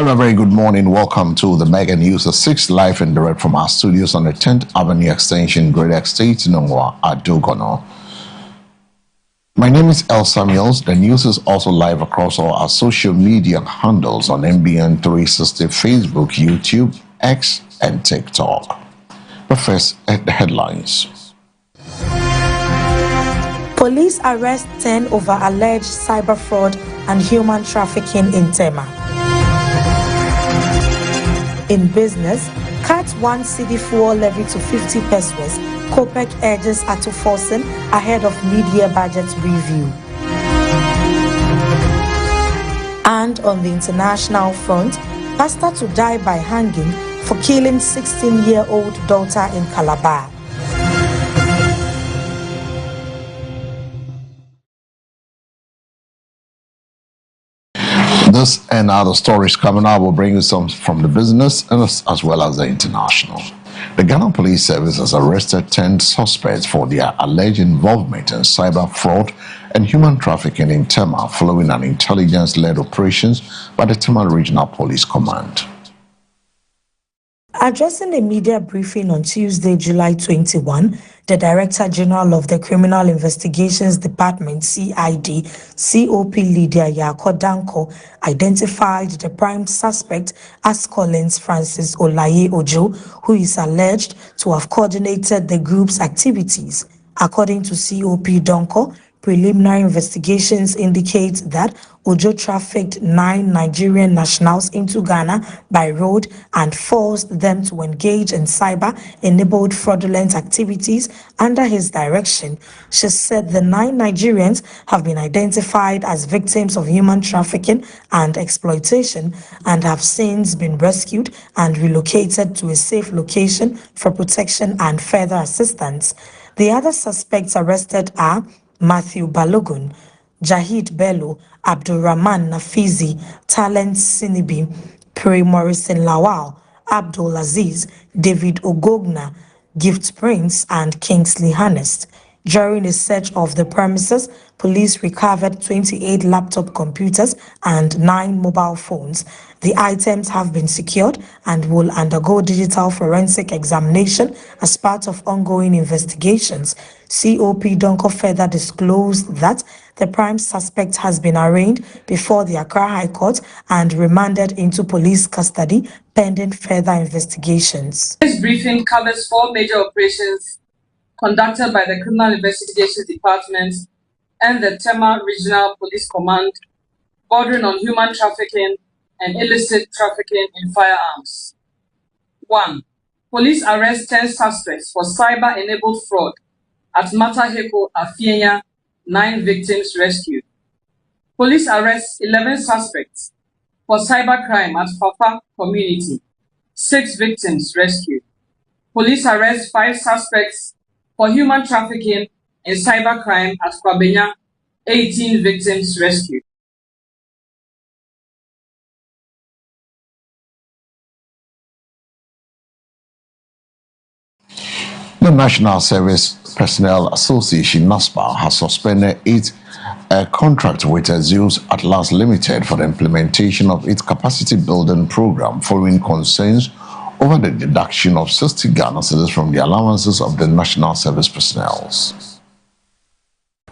A very good morning. Welcome to the Mega News at 6 live and direct from our studios on the 10th Avenue Extension, Greater Estate, Nongwa, Adogono. My name is El Samuels. The news is also live across all our social media handles on MBN 360, Facebook, YouTube, X, and TikTok. But first, at the headlines. Police arrest 10 over alleged cyber fraud and human trafficking in Tema. In business, cut 1 cedi fuel levy to 50 pesos. COPEC urges ATU forcing ahead of mid-year budget review. And on the international front, pastor to die by hanging for killing 16-year-old daughter in Calabar. This and other stories coming up will bring you some from the business and as well as the international. The Ghana Police Service has arrested 10 suspects for their alleged involvement in cyber fraud and human trafficking in Tema following an intelligence-led operations by the Tema Regional Police Command. Addressing a media briefing on Tuesday, July 21, the Director General of the Criminal Investigations Department, CID, COP Lydia Yako Danko, identified the prime suspect as Collins Francis Olaye Ojo, who is alleged to have coordinated the group's activities. According to COP Danko, preliminary investigations indicate that Ojo trafficked 9 Nigerian nationals into Ghana by road and forced them to engage in cyber-enabled fraudulent activities under his direction. She said the 9 Nigerians have been identified as victims of human trafficking and exploitation and have since been rescued and relocated to a safe location for protection and further assistance. The other suspects arrested are Matthew Balogun, Jahid Bello, Abdulrahman Nafizi, Talent Sinibi, Piri Morrison Lawal, Abdul Aziz, David Ogogna, Gift Prince, and Kingsley Hannest. During a search of the premises, police recovered 28 laptop computers and 9 mobile phones. The items have been secured and will undergo digital forensic examination as part of ongoing investigations. COP Donko further disclosed that the prime suspect has been arraigned before the Accra High Court and remanded into police custody pending further investigations. This briefing covers 4 major operations conducted by the Criminal Investigations Department and the Tema Regional Police Command, bordering on human trafficking and illicit trafficking in firearms. 1. Police arrest 10 suspects for cyber-enabled fraud at Mataheko, Afienya, 9 victims rescued. Police arrest 11 suspects for cybercrime at Fafa community, 6 victims rescued. Police arrest 5 suspects for human trafficking and cybercrime at Kwabenya, 18 victims rescued. The National Service Personnel Association, NASPA, has suspended its contract with Zeus Atlas Limited for the implementation of its capacity building program following concerns over the deduction of 60 Ghana cedis from the allowances of the National Service personnel.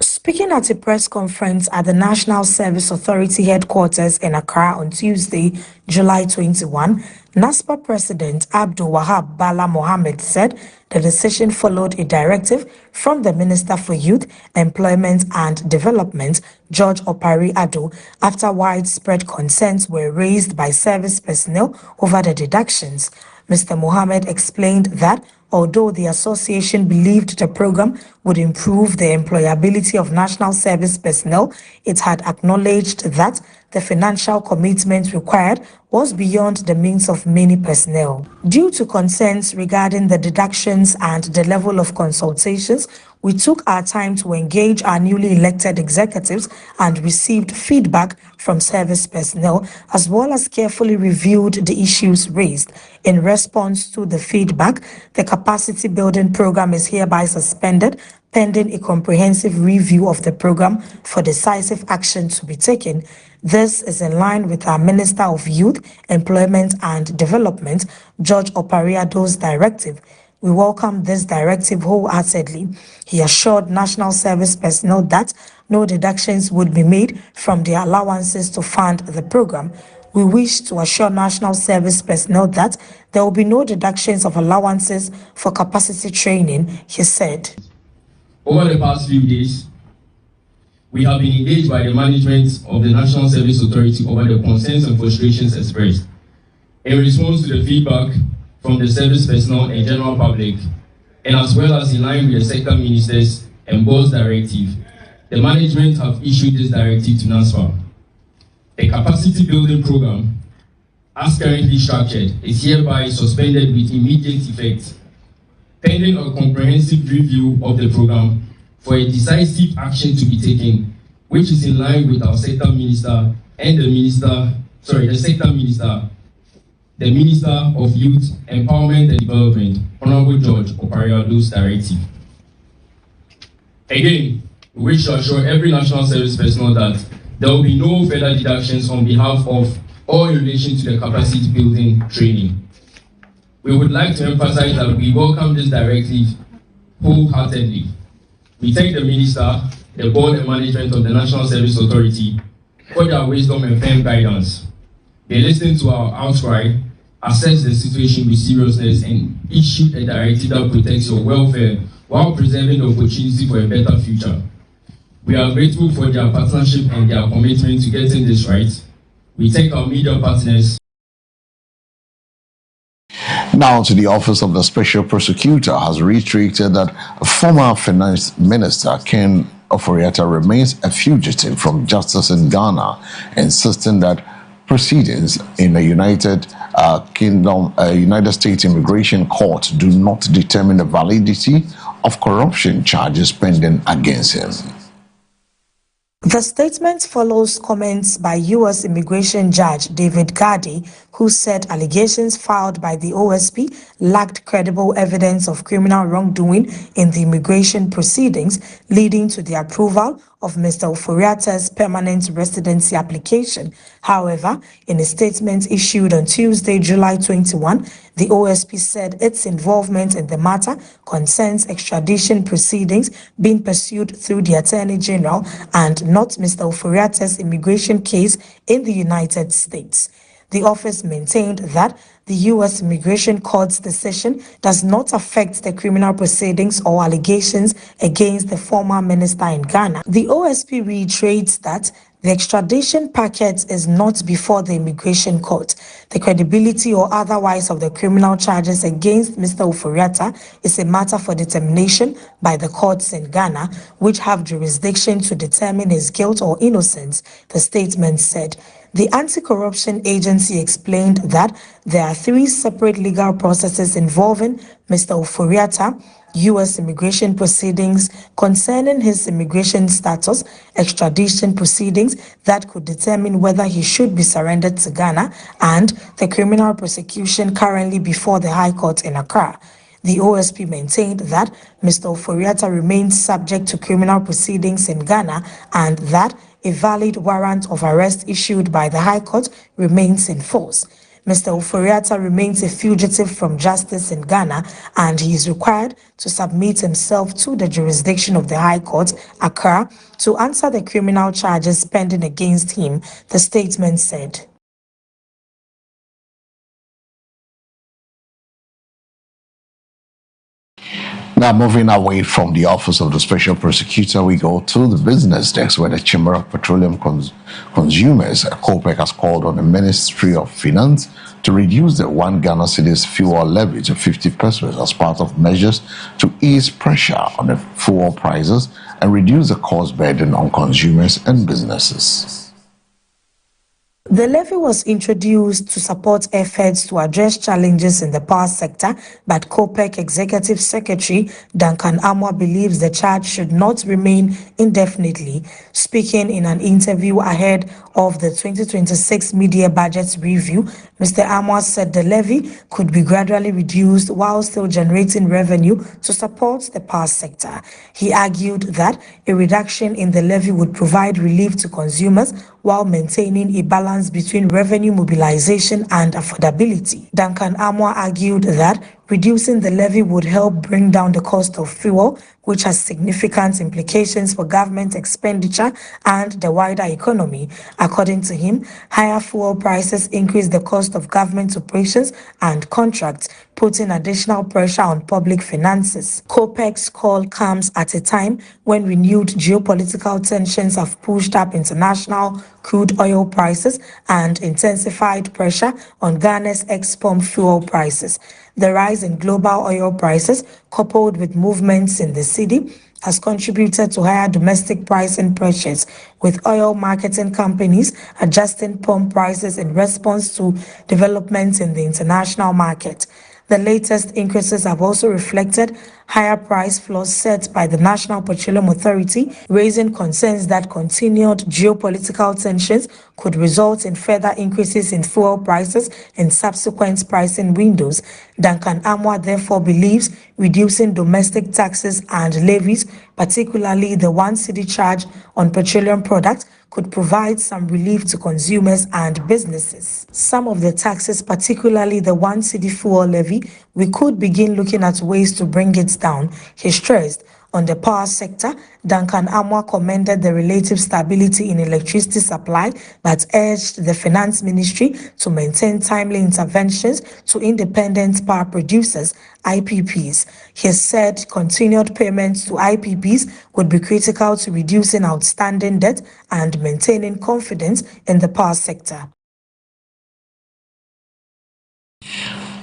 Speaking at a press conference at the National Service Authority headquarters in Accra on Tuesday, July 21, NASPA President Abdul Wahab Bala Mohammed said the decision followed a directive from the Minister for Youth, Employment and Development, George Opari Ado, after widespread concerns were raised by service personnel over the deductions. Mr. Mohammed explained that although the association believed the program would improve the employability of national service personnel, it had acknowledged that the financial commitment required was beyond the means of many personnel. Due to concerns regarding the deductions and the level of consultations, we took our time to engage our newly elected executives and received feedback from service personnel, as well as carefully reviewed the issues raised. In response to the feedback, the capacity building program is hereby suspended pending a comprehensive review of the program for decisive action to be taken. This is in line with our Minister of Youth, Employment and Development, George Opariado's directive. We welcome this directive wholeheartedly. He assured national service personnel that no deductions would be made from their allowances to fund the program. We wish to assure national service personnel that there will be no deductions of allowances for capacity training, he said. Over the past few days, we have been engaged by the management of the National Service Authority over the concerns and frustrations expressed. In response to the feedback from the service personnel and general public, and as well as in line with the sector ministers and board's directive, the management have issued this directive to NASFA. The capacity building program, as currently structured, is hereby suspended with immediate effect, pending a comprehensive review of the program for a decisive action to be taken, which is in line with our sector minister and the Minister of Youth, Empowerment and Development, Honorable George Opariado's directive. Again, we wish to assure every national service personnel that there will be no further deductions on behalf of or in relation to the capacity building training. We would like to emphasize that we welcome this directive wholeheartedly. We thank the Minister, the Board and Management of the National Service Authority for their wisdom and firm guidance. They listened to our outcry, assessed the situation with seriousness, and issued a directive that protects your welfare while preserving the opportunity for a better future. We are grateful for their partnership and their commitment to getting this right. We thank our media partners. Now to the Office of the Special Prosecutor has reiterated that former Finance Minister Ken Ofori-Atta remains a fugitive from justice in Ghana, insisting that proceedings in the United States Immigration Court do not determine the validity of corruption charges pending against him. The statement follows comments by U.S. Immigration Judge David Gadi, who said allegations filed by the OSP lacked credible evidence of criminal wrongdoing in the immigration proceedings, leading to the approval of Mr. Ofori-Atta's permanent residency application. However, in a statement issued on Tuesday, July 21, the OSP said its involvement in the matter concerns extradition proceedings being pursued through the Attorney General and not Mr. Ofori-Atta's immigration case in the United States. The office maintained that the U.S. Immigration Court's decision does not affect the criminal proceedings or allegations against the former minister in Ghana. The OSP reiterates that the extradition packet is not before the Immigration Court. The credibility or otherwise of the criminal charges against Mr. Ofori-Atta is a matter for determination by the courts in Ghana, which have jurisdiction to determine his guilt or innocence, the statement said. The anti-corruption agency explained that there are 3 separate legal processes involving Mr. Ofori-Atta: U.S. immigration proceedings concerning his immigration status, extradition proceedings that could determine whether he should be surrendered to Ghana, and the criminal prosecution currently before the High Court in Accra. The OSP maintained that Mr. Ofori-Atta remains subject to criminal proceedings in Ghana and that a valid warrant of arrest issued by the High Court remains in force. Mr. Ofori-Atta remains a fugitive from justice in Ghana, and he is required to submit himself to the jurisdiction of the High Court, Accra, to answer the criminal charges pending against him, the statement said. Now, moving away from the Office of the Special Prosecutor, we go to the business desk, where the Chamber of Petroleum Consumers, COPEC, has called on the Ministry of Finance to reduce the 1 Ghana cedis fuel levy to 50 pesos as part of measures to ease pressure on the fuel prices and reduce the cost burden on consumers and businesses. The levy was introduced to support efforts to address challenges in the power sector, but COPEC Executive Secretary Duncan Amoah believes the charge should not remain indefinitely. Speaking in an interview ahead of the 2026 Media Budget Review, Mr. Amoah said the levy could be gradually reduced while still generating revenue to support the power sector. He argued that a reduction in the levy would provide relief to consumers while maintaining a balance between revenue mobilization and affordability. Duncan Amoah argued that reducing the levy would help bring down the cost of fuel, which has significant implications for government expenditure and the wider economy. According to him, higher fuel prices increase the cost of government operations and contracts, putting additional pressure on public finances. COPEC's call comes at a time when renewed geopolitical tensions have pushed up international crude oil prices and intensified pressure on Ghana's ex-pump fuel prices. The rise in global oil prices, coupled with movements in the cedi, has contributed to higher domestic pricing pressures, with oil marketing companies adjusting pump prices in response to developments in the international market. The latest increases have also reflected higher price floors set by the National Petroleum Authority, raising concerns that continued geopolitical tensions could result in further increases in fuel prices in subsequent pricing windows. Duncan Amoah therefore believes reducing domestic taxes and levies, particularly the 1 cedi charge on petroleum products, could provide some relief to consumers and businesses. Some of the taxes, particularly the 1 cedi fuel levy, we could begin looking at ways to bring it down, he stressed. On the power sector, Duncan Amoah commended the relative stability in electricity supply, but urged the Finance Ministry to maintain timely interventions to independent power producers, IPPs. He said continued payments to IPPs would be critical to reducing outstanding debt and maintaining confidence in the power sector.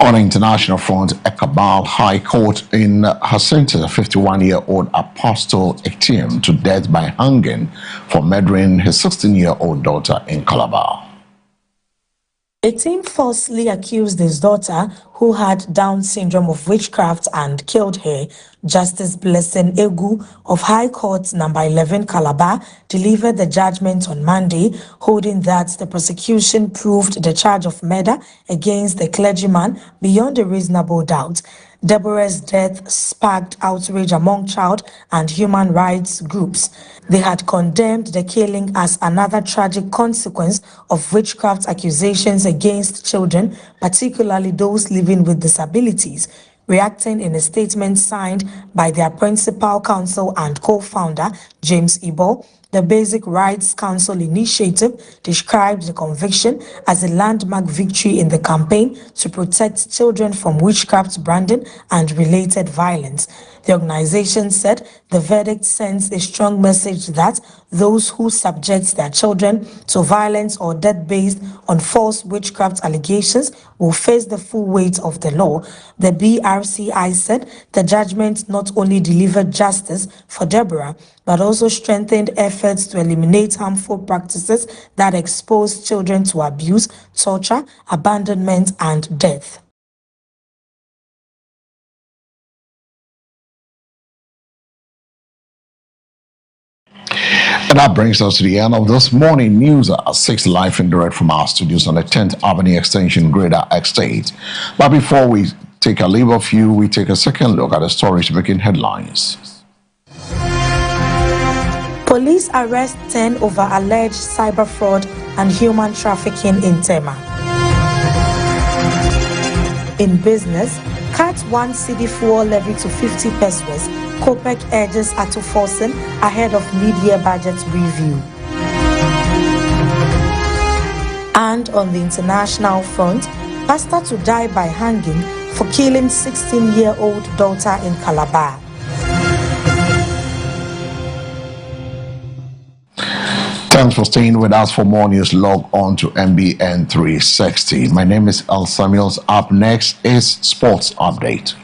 On the international front, a Kabal High Court in her sentenced a 51-year-old Apostle Etienne to death by hanging for murdering his 16-year-old daughter in Calabar. Etienne falsely accused his daughter, who had Down syndrome, of witchcraft and killed her. Justice Blessing Egu of High Court No. 11 Calabar delivered the judgment on Monday, holding that the prosecution proved the charge of murder against the clergyman beyond a reasonable doubt. Deborah's death sparked outrage among child and human rights groups. They had condemned the killing as another tragic consequence of witchcraft accusations against children, particularly those living with disabilities. Reacting in a statement signed by their principal counsel and co-founder, James Ibo, the Basic Rights Council initiative described the conviction as a landmark victory in the campaign to protect children from witchcraft branding and related violence. The organization said the verdict sends a strong message that those who subject their children to violence or death based on false witchcraft allegations will face the full weight of the law. The BRCI said the judgment not only delivered justice for Deborah, but also strengthened efforts to eliminate harmful practices that expose children to abuse, torture, abandonment, and death. And that brings us to the end of this morning news at 6 live and direct from our studios on the 10th Avenue Extension, Greater Estate. But before we take a leave of you, we take a second look at the stories making headlines. Police arrest 10 over alleged cyber fraud and human trafficking in Tema. In business, cut 1 cedi fuel levy to 50 pesos. COPEC urges ATU forcing ahead of mid-year budget review. And on the international front, pastor to die by hanging for killing 16-year-old daughter in Calabar. Thanks for staying with us. For more news, log on to MBN 360. My name is El Samuels. Up next is Sports Update.